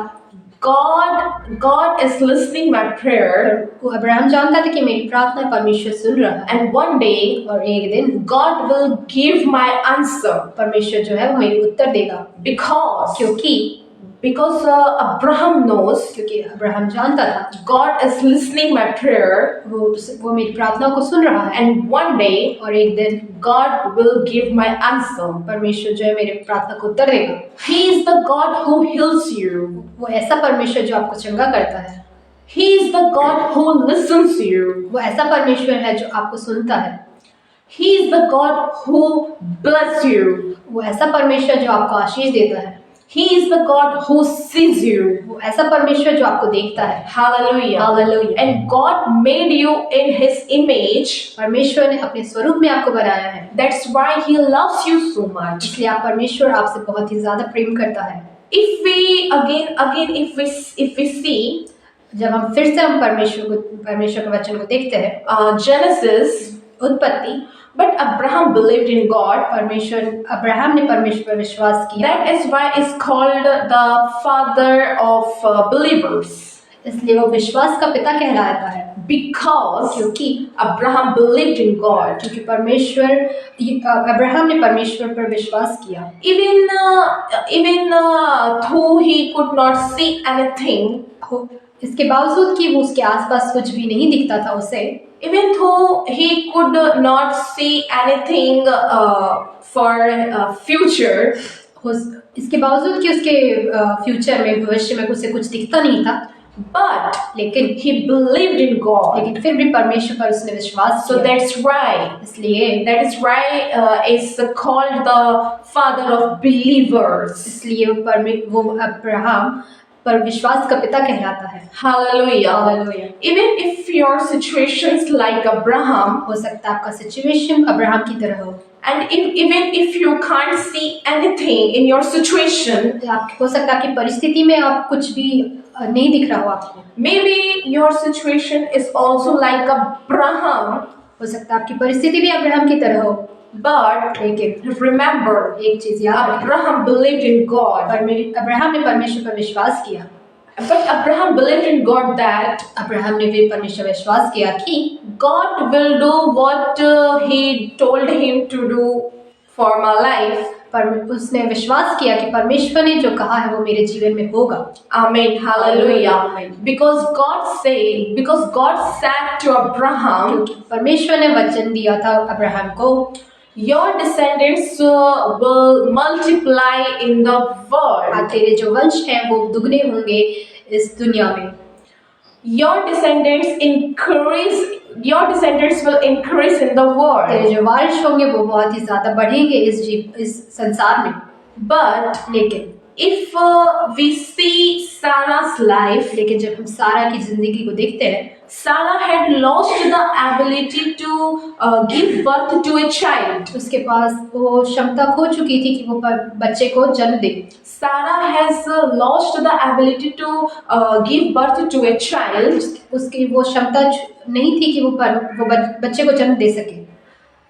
God is listening my prayer, वो अब्राहम जानता था कि मेरी प्रार्थना परमेश्वर सुन रहा है, and one day और एक दिन God will give my answer, परमेश्वर जो है वो मेरी उत्तर देगा, because क्योंकि Abraham knows क्योंकि अब्राहम जानता था God is listening my prayer, वो मेरी प्रार्थना को सुन रहा है, and one day और एक दिन God will give my answer. परमेश्वर जो है मेरी प्रार्थना को उत्तर देगा। He is the God who heals you. वो ऐसा परमेश्वर जो आपको चंगा करता है, He is the God who listens to you. वो ऐसा परमेश्वर है जो आपको सुनता है, He is the God who bless you. वो ऐसा परमेश्वर जो आपको आशीष देता है, He is the God who sees you. वो ऐसा परमेश्वर जो आपको देखता है। Hallelujah. Hallelujah. And God made you in His image. परमेश्वर ने अपने स्वरूप में आपको बनाया है, That's why He loves you so much. इसलिए आप परमेश्वर आपसे बहुत ही ज्यादा प्रेम करता है। If we see जब हम फिर से हम परमेश्वर के वचन को देखते हैं, Genesis, उत्पत्ति, but Abraham believed in God. Abraham ने परमेश्वर पर विश्वास किया, That is why it's called the father of believers. इसलिए वो विश्वास का पिता कहलाता है, Because क्योंकि Abraham believed in God. क्योंकि अब्राहम ने परमेश्वर पर विश्वास किया, Even though he could not see anything, इसके बावजूद कि वो उसके आसपास कुछ भी नहीं दिखता था उसे, even though he could not see anything for future, इसके बावजूद कि उसके फ्यूचर में, भविष्य में उसे कुछ दिखता नहीं था, but लेकिन he believed in God. लेकिन फिर भी परमेश्वर पर उसने विश्वास So किया, that's why इसलिए it's called the father of believers. इसलिए वो अब्राहम पर विश्वास का पिता कहलाता है। Hallelujah. Hallelujah. Even if your situations like Abraham, हो सकता है आपका सिचुएशन अब्राहम की तरह हो, and even if you can't see anything in your situation, हो सकता है आपकी परिस्थिति में आप कुछ भी नहीं दिख रहा हो आपको, maybe your situation is also like Abraham, हो सकता है आपकी परिस्थिति भी अब्राहम की तरह हो, but लेकिन remember, एक चीज याद रखें, Abraham believed in God. Abraham ने परमेश्वर पर विश्वास किया, But Abraham believed in God that Abraham ने भी परमेश्वर विश्वास किया कि God will do what He told him to do for my life. पर उसने विश्वास किया कि परमेश्वर ने जो कहा है वो मेरे जीवन में होगा। Amen. Hallelujah. Amen. Because God said to Abraham, क्योंकि परमेश्वर ने वचन दिया था अब्राहम को, your descendants will multiply in the world. तेरे जो वंश हैं वो दुगने होंगे इस दुनिया में। Your descendants will increase in the world. तेरे जो वारिस होंगे वो बहुत ही ज्यादा बढ़ेंगे इस संसार में। But लेकिन if we see Sarah's life, लेकिन जब हम सारा की जिंदगी को देखते हैं, Sarah had lost the ability to give birth to a child. उसके पास वो क्षमता खो चुकी थी कि वो बच्चे को जन्म दे। Sarah has lost the ability to give birth to a child. उसकी वो क्षमता नहीं थी कि वो बच्चे को जन्म दे सके।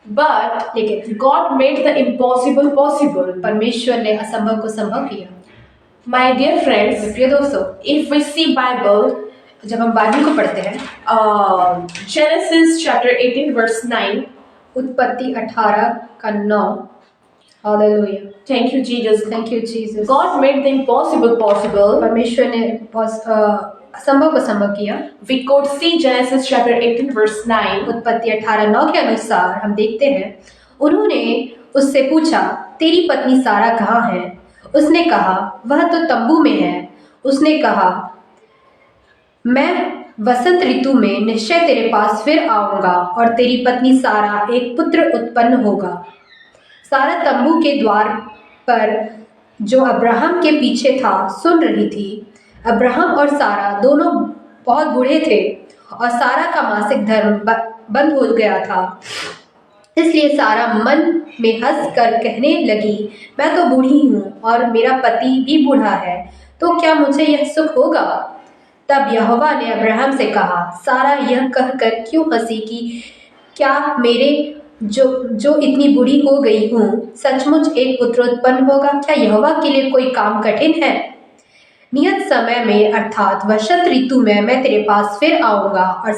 But लेकिन God made the impossible possible. परमेश्वर ने असंभव को संभव किया। My dear friends, प्रिय दोस्तों, if we see Bible, जब हम बाइबल को पढ़ते हैं, Genesis chapter 18 verse 9, उत्पत्ति 18:9, hallelujah, thank you Jesus. Thank you Jesus. God made the impossible possible. परमेश्वर ने असंभव को संभव किया। We could see Genesis chapter 18 verse 9. उत्पत्ति 18:9 के अनुसार हम देखते हैं, उन्होंने उससे पूछा, तेरी पत्नी सारा कहाँ है? उसने कहा, वह तो तंबू में है। उसने कहा, मैं वसंत ऋतु में निश्चय तेरे पास फिर आऊंगा और तेरी पत्नी सारा एक पुत्र उत्पन्न होगा। सारा तंबू के द्वार पर जो अब्राहम के पीछे था सुन रही थी। अब्राहम और सारा दोनों बहुत बूढ़े थे और सारा का मासिक धर्म बंद हो गया था। इसलिए सारा मन में हंस कर कहने लगी, मैं तो बूढ़ी हूँ और मेरा पति भी बूढ़ा है, तो क्या मुझे यह सुख होगा? तब यहोवा ने अब्राहम से कहा, सारा यह कहकर क्यों हंसी कि क्या मेरे जो जो इतनी बूढ़ी हो गई हूँ सचमुच एक पुत्र उत्पन्न होगा? क्या यहोवा के लिए कोई काम कठिन है? नियत समय में अर्थात वसंत ऋतु में मैं तेरे पास फिर आऊंगा और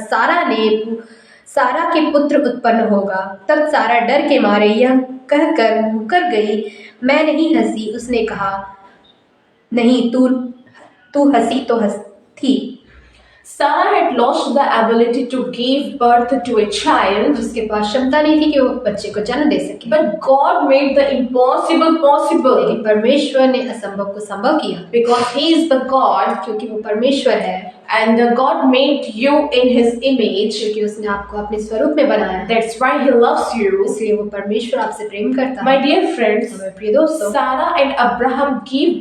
सारा के पुत्र उत्पन्न होगा। तब सारा डर के मारे यह कहकर मुकर गई, मैं नहीं हंसी। उसने कहा, नहीं, तू तू हंसी तो हंस थी। Sarah had lost the ability to give birth to a child, उसके पास क्षमता नहीं थी कि वो बच्चे को जन्म दे सके, but God made the impossible possible लेकिन परमेश्वर ने असंभव को संभव किया, because He is the God क्योंकि वो परमेश्वर है and God made you in His image. क्योंकि उसने आपको अपने स्वरूप में बनाया है। That's why He loves you. इसलिए वो परमेश्वर आपसे प्रेम करता My है। dear friends, हमारे प्रिय दोस्तों, Sarah and Abraham gave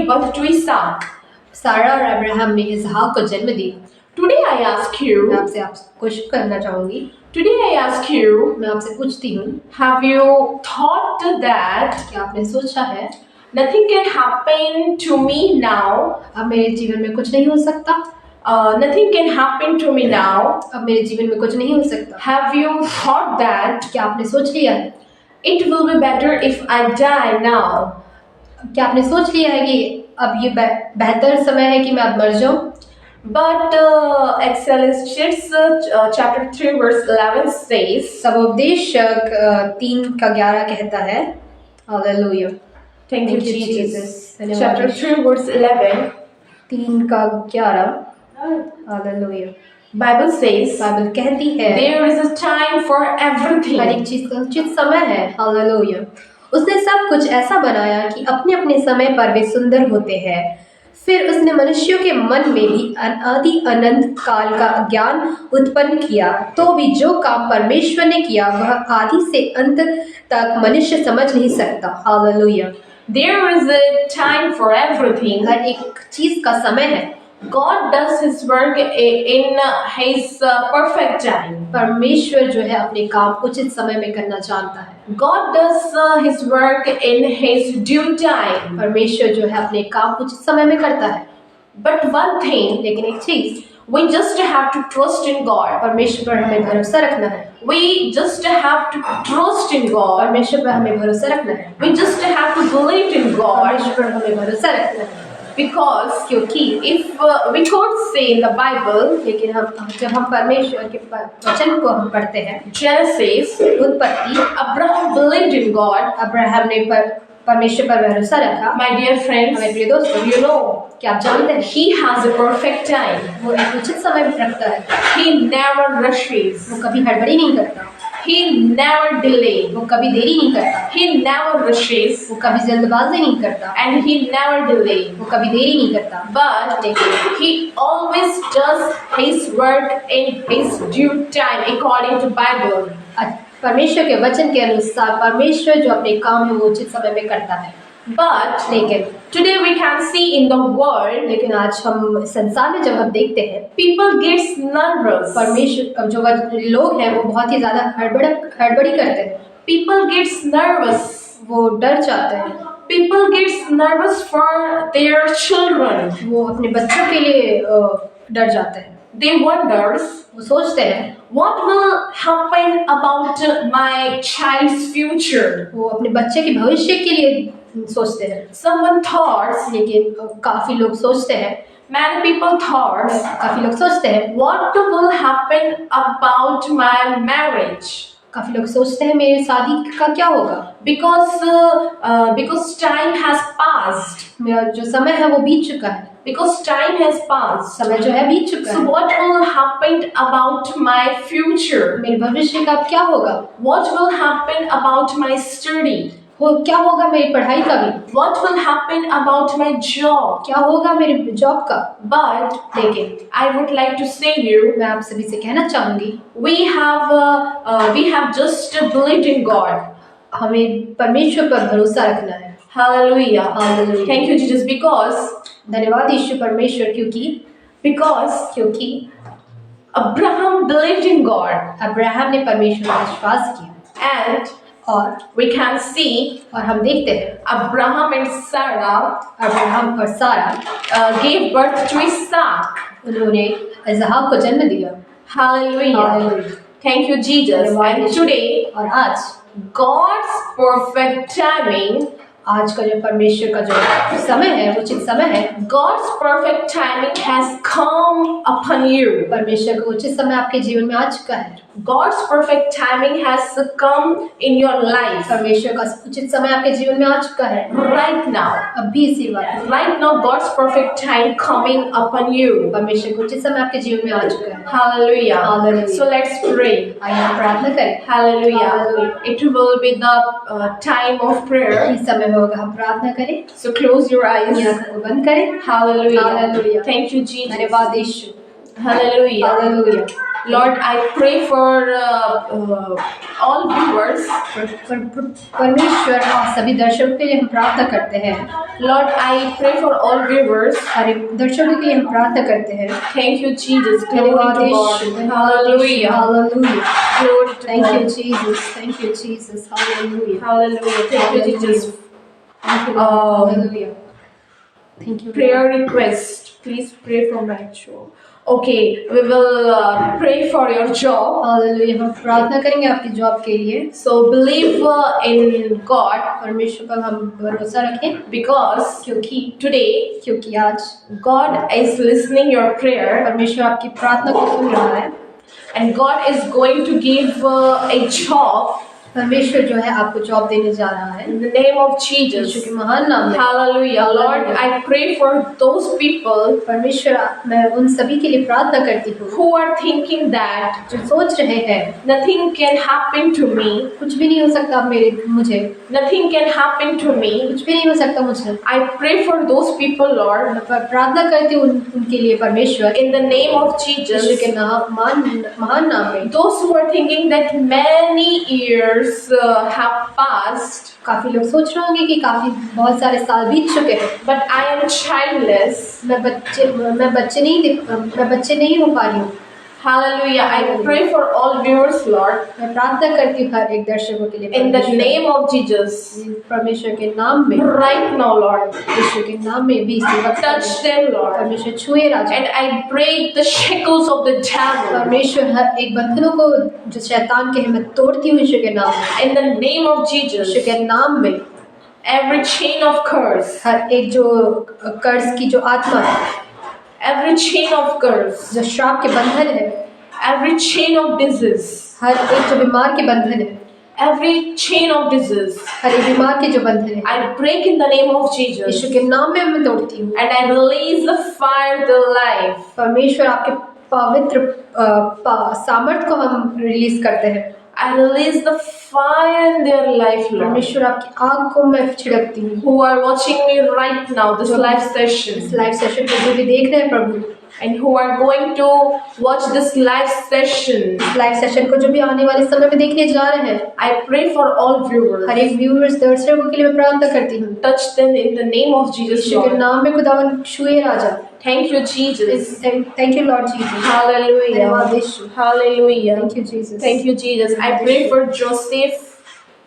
birth to Isaac. सारा और अब्राहम ने इसहाक को जन्म दिया। Today I ask मैं you, आपसे क्वेश्चन करना चाहूंगी, today I ask you, मैं आपसे पूछती हूँ, have you thought that क्या आपने सोचा है nothing can happen to me now? अब मेरे जीवन में कुछ नहीं हो सकता? Nothing can happen to me now. अब मेरे जीवन में कुछ नहीं हो सकता? Have you thought that क्या आपने सोच लिया है? it will be better if I die now? क्या आपने सोच लिया है कि अब ये बेहतर समय है कि मैं अब मर जाऊं? But Ecclesiastes chapter 3 verse 11 says, सब उपदेशक 3:11 कहता है, hallelujah, thank you Thank you, Jesus. Jesus. धन्यवाद Chapter यीशु। 3 verse 11, 3:11, hallelujah. Bible says, Bible कहती है there is a time for her everything. एक चीज का उचित समय है, हालेलुया। उसने सब कुछ ऐसा बनाया कि अपने अपने समय पर वे सुंदर होते हैं। फिर उसने मनुष्यों के मन में भी आदि अनंत काल का ज्ञान उत्पन्न किया, तो भी जो काम परमेश्वर ने किया वह आदि से अंत तक मनुष्य समझ नहीं सकता, hallelujah. There is a time for everything. हर एक चीज का समय है। God does His work in His perfect time. परमेश्वर जो है अपने काम उचित समय में करना जानता है। God does His work in His due time. परमेश्वर जो है अपने काम उचित समय में करता है। But one thing, लेकिन एक चीज, we just have to trust in God. परमेश्वर पर हमें भरोसा रखना है। We just have to trust in God. परमेश्वर पर हमें भरोसा रखना है। We just have to believe in God. परमेश्वर पर हमें भरोसा रखना है, Because क्योंकि if we could say in the Bible, लेकिन जब हम परमेश्वर के वचन को हम पढ़ते हैं, Genesis, उत्पत्ति, Abraham believed in God. Abraham ने परमेश्वर पर भरोसा रखा। My dear हमारे friends, प्रिय दोस्तों, you know, क्या आप जानते हैं He has a perfect time. वो एक उचित समय रखता है, He never rushes. वो कभी हड़बड़ी नहीं करता, He never delays. वो कभी देरी नहीं करता, He never rushes. वो कभी जल्दबाजी नहीं करता, And He never delays. वो कभी देरी नहीं करता, But He always does His work in His due time according to Bible. परमेश्वर के वचन के अनुसार परमेश्वर जो अपने काम है वो उचित समय में करता है। But लेकिन today we can see in the world, लेकिन आज हम संसार में जब हम देखते हैं, people gets nervous. परमेश्वर जो लोग हैं वो बहुत ही ज्यादा हड़बड़ी करते हैं, People gets nervous. वो डर जाते हैं, People gets nervous for their children. वो अपने बच्चों के लिए डर जाते हैं, They wonders, वो सोचते हैं what will happen about my child's future? वो अपने बच्चे के भविष्य के लिए सोचते हैं। Someone thoughts, लेकिन काफी लोग सोचते हैं, many people thoughts, काफी लोग सोचते हैं, what will happen about my marriage? काफी लोग सोचते हैं मेरी शादी का क्या होगा, Because time has passed. मेरा जो समय है वो बीत चुका है, Because time has passed. समय जो है बीत चुका So है, what will happen about my future? मेरे भविष्य का अब क्या होगा, What will happen about my study? क्या होगा मेरी पढ़ाई का भी, What will happen about my job? क्या होगा मेरे जॉब का। But लेकिन I would like to say you, मैं आप सभी से कहना चाहूंगी, we have just believed in God. हमें परमेश्वर पर भरोसा रखना है। Hallelujah. Hallelujah. Thank you, Jesus. धन्यवाद यीशु परमेश्वर, क्योंकि Abraham believed in God, Abraham ने परमेश्वर पर विश्वास किया, and और we can see और हम देखते हैं Abraham and Sarah अब्राहम और सारा gave birth to Isaac. उन्होंने इसहाक को जन्म दिया। Hallelujah. Hallelujah. Thank you, Jesus. धन्यवाद And यीशु। today, और आज God's perfect timing, आज का जो परमेश्वर का जो समय है, उचित समय है, God's perfect timing has come upon you. परमेश्वर का उचित समय आपके जीवन में आ चुका है। God's perfect timing has come in your life परमेश्वर का उचित समय आपके जीवन में आ चुका है right now. अभी इसी वक्त। Right now, God's perfect time coming upon you. परमेश्वर का उचित समय आपके जीवन में आ चुका है। Hallelujah. Hallelujah. So let's pray. आइए हम प्रार्थना करें। Hallelujah. Hallelujah. It will be the time of prayer. इस समय में होगा हम प्रार्थना करें। So close your eyes. अपनी आंखों को बंद करें। Hallelujah. Hallelujah. Thank you, Jesus. धन्यवाद यीशु। Hallelujah. Hallelujah. Lord, I pray for all viewers. परमेश्वर और सभी दर्शकों के लिए हम प्रार्थना करते हैं। Lord, I pray for all viewers. हरे दर्शकों के लिए हम प्रार्थना करते हैं। Thank you, Jesus. Glory धन्यवाद to यीशु। God. धन्यवाद यीशु। Hallelujah. Hallelujah. Glory to Thank you, God. Jesus. Thank you, Jesus. Hallelujah. Hallelujah. Thank you, Jesus. Thank you, Lord. Hallelujah. Thank you, Lord. Prayer request. Please pray for my job. Okay, we will pray for your job. Hallelujah. हम प्रार्थना करेंगे आपकी job के लिए। So believe in God परमेश्वर पर हम भरोसा रखें because today आज God is listening your prayer परमेश्वर आपकी प्रार्थना को सुन रहा है। and God is going to give a job परमेश्वर जो है आपको जॉब देने जा रहा है in the name of Yeshu Jesus. के महान नाम में। Hallelujah. Lord, I pray for those people परमेश्वर मैं उन सभी के लिए प्रार्थना करती हूँ who are thinking that जो सोच रहे हैं nothing can happen to me, कुछ भी नहीं हो सकता मुझे nothing can happen to me. कुछ भी नहीं हो सकता मुझे। I pray for those people, Lord, मैं प्रार्थना करती हूँ उनके लिए परमेश्वर in the name of Yeshu Jesus. के महान नाम में। Those who are thinking that many years have passed, काफी लोग सोच रहे होंगे कि बहुत सारे साल बीत चुके हैं, but I am childless. मैं बच्चे नहीं हो पा रही हूँ। Hallelujah. I pray for all viewers, Lord, मैं प्रार्थना करती हूँ हर एक दर्शकों के लिए in the परमेश्वर- name of Jesus. परमेश्वर के नाम में, Right now, Lord, यीशु के नाम में भी इसी वक्त touch them, Lord. परमेश्वर छुए राजा। And I break the shackles of the devil परमेश्वर हर एक बंधनों को जो शैतान के हैं मैं तोड़ती हूँ यीशु के नाम में। in the name of Jesus. यीशु के नाम में Every chain of curse, हर एक जो कर्ज की जो आत्मा है, every chain of curse, जो श्राप के बंधन है, every chain of disease, हर एक जो बीमार के बंधन है, every chain of disease, हर एक बीमार के जो बंधन है, I break in the name of Jesus. यीशु के नाम में मैं तोड़ती हूँ। And I release the fire, the life. परमेश्वर आपके पवित्र सामर्थ को हम रिलीज करते हैं। I release the fire in their life, Lord. परमेश्वर आपकी आग को मैं छिड़कती हूँ। Who are watching me right now, this live session, इस लाइव सेशन को जो भी देख रहे हैं प्रभु, and who are going to watch this live session, इस लाइव सेशन को जो भी आने वाले समय में देखने जा रहे हैं, I pray for all viewers. हर एक व्यूअर्स दर्शकों के लिए मैं प्रार्थना करती हूँ। Touch them in the name of Jesus, यीशु के Lord. नाम में खुदावन छुए राजा। Thank you, Jesus. Thank you lord Jesus. Hallelujah. धन्यवाद यीशु। Hallelujah. Thank you Jesus. Thank you, Jesus. I pray for Joseph.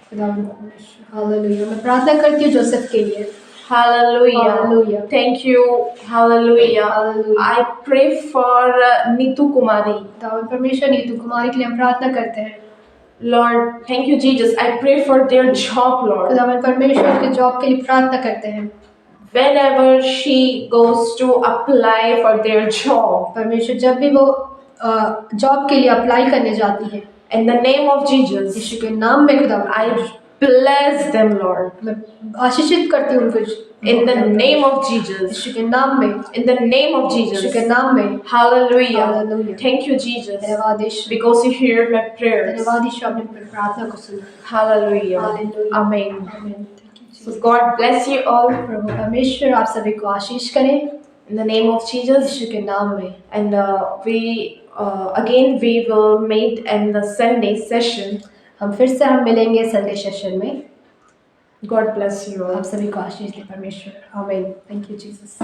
खुदावन परमेश्वर। हालेलुया। मैं प्रार्थना करती हूँ जोसेफ के लिए। Hallelujah. Hallelujah. Thank you. Hallelujah. Hallelujah. I pray for Neetu Kumari. खुदावन परमेश्वर नीतू कुमारी के लिए हम प्रार्थना करते हैं। Lord, thank you, Jesus. I pray for their job, Lord. खुदावन परमेश्वर के जॉब के लिए प्रार्थना करते हैं। Whenever she goes to apply for their job, परमेश्वर जब भी वो जॉब के लिए अप्लाई करने जाती है, in the name of Jesus, यीशु के नाम में खुदावन I bless them, Lord. मैं आशीषित करती हूँ उनको In the name of Jesus. यीशु के नाम में, In the name of Yeshu Jesus. के नाम में। Hallelujah. Hallelujah. Thank you, Jesus. धन्यवाद यीशु। Because you heard my prayers. धन्यवाद यीशु आपने प्रार्थना को सुना। Hallelujah. Hallelujah. Amen. Amen. Thank you, So Jesus. God bless you all प्रभु परमेश्वर आप सभी को आशीष करें in the name of Jesus. यीशु के नाम में। And again we will meet in the Sunday session. हम फिर से मिलेंगे संडे सेशन में। God bless you all. आप सभी को आशीष दे परमेश्वर। आमीन। Thank you Jesus.